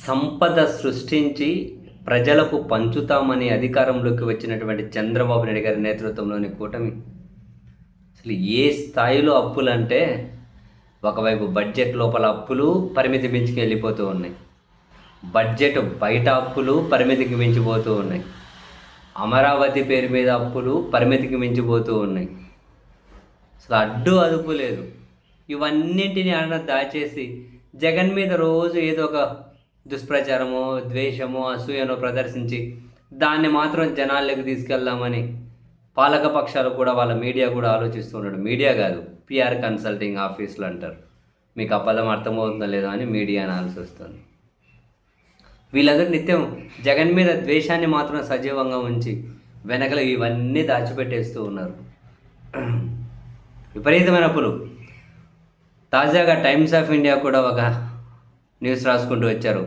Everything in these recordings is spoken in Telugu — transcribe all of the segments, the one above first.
సంపద సృష్టించి ప్రజలకు పంచుతామని అధికారంలోకి వచ్చినటువంటి చంద్రబాబు నాయుడు గారి నేతృత్వంలోని కూటమి అసలు ఏ స్థాయిలో అప్పులంటే ఒకవైపు బడ్జెట్ లోపల అప్పులు పరిమితి మించుకు వెళ్ళిపోతూ ఉన్నాయి. బడ్జెట్ బయట అప్పులు పరిమితికి మించిపోతూ ఉన్నాయి. అమరావతి పేరు మీద అప్పులు పరిమితికి మించిపోతూ ఉన్నాయి. అసలు అడ్డు అదుపు లేదు. ఇవన్నింటినీ ఆయన దాచేసి జగన్ మీద రోజు ఏదో ఒక దుష్ప్రచారమో, ద్వేషమో, అసూయనో ప్రదర్శించి దాన్ని మాత్రం జనాల్లోకి తీసుకెళ్దామని పాలక పక్షాలు కూడా వాళ్ళ మీడియా కూడా ఆలోచిస్తున్నాడు. మీడియా కాదు, పిఆర్ కన్సల్టింగ్ ఆఫీసులు అంటారు. మీకు ఆ పదం అర్థమవుతుందో లేదో అని మీడియా అనాల్సి వస్తుంది. వీళ్ళందరూ నిత్యం జగన్ మీద ద్వేషాన్ని మాత్రం సజీవంగా ఉంచి వెనకలు ఇవన్నీ దాచిపెట్టేస్తూ ఉన్నారు. విపరీతమైన అప్పులు. తాజాగా టైమ్స్ ఆఫ్ ఇండియా కూడా ఒక న్యూస్ రాసుకుంటూ వచ్చారు.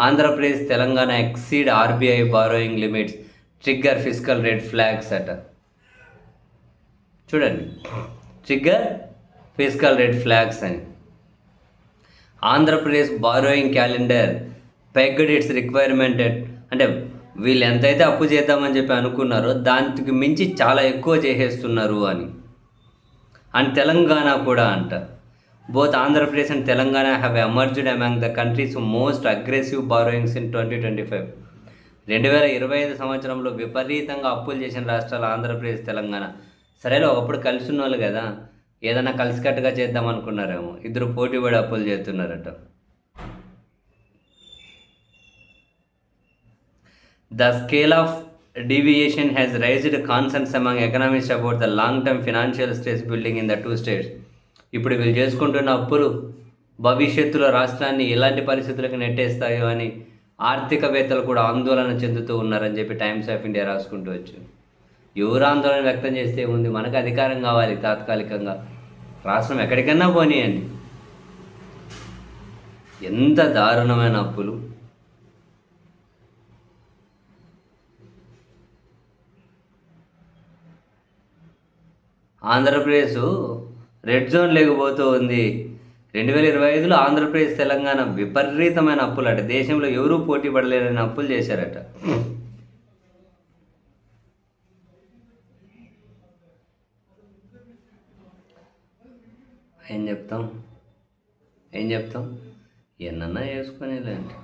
Andhra Pradesh Telangana exceed RBI borrowing limits, trigger fiscal red flags అట. చూడండి, ట్రిగ్గర్ ఫిస్కల్ రెడ్ ఫ్లాగ్స్ అని. Andhra Pradesh borrowing calendar pegged its requirement అంటే వీళ్ళు ఎంతైతే అప్పు చేద్దామని చెప్పి అనుకున్నారో దానికి మించి చాలా ఎక్కువ చేసేస్తున్నారు అని. అండ్ తెలంగాణ కూడా అంట. Both Andhra Pradesh and Telangana have emerged among the country's most aggressive borrowings in 2025. 2025 సంవత్సరంలో విపరీతంగా అప్పులు చేసిన రాష్ట్రాలు ఆంధ్రప్రదేశ్, తెలంగాణ. సరేలే, ఒకప్పుడు కలిసి ఉన్నోళ్ళు కదా, ఏదైనా కలిసికట్టుగా చేద్దాం అనుకున్నారేమో. ఇద్దరు పోటీపడి అప్పులు చేస్తున్నారట. The scale of deviation has raised concerns among economists about the long-term financial stress building in the two states. ఇప్పుడు వీళ్ళు చేసుకుంటున్న అప్పులు భవిష్యత్తులో రాష్ట్రాన్ని ఎలాంటి పరిస్థితులకు నెట్టేస్తాయో అని ఆర్థికవేత్తలు కూడా ఆందోళన చెందుతూ ఉన్నారని చెప్పి టైమ్స్ ఆఫ్ ఇండియా రాసుకుంటూ వచ్చు. ఎవరు ఆందోళన వ్యక్తం చేస్తే ఉంది, మనకు అధికారం కావాలి తాత్కాలికంగా, రాష్ట్రం ఎక్కడికన్నా పోనీయండి. ఎంత దారుణమైన అప్పులు. ఆంధ్రప్రదేశ్ రెడ్ జోన్ లేకపోతూ ఉంది. 2025లో ఆంధ్రప్రదేశ్, తెలంగాణ విపరీతమైన అప్పులు అట. దేశంలో ఎవరూ పోటీ పడలేరని అప్పులు చేశారట. ఏం చెప్తాం ఎన్నన్నా చేసుకొని లేండి.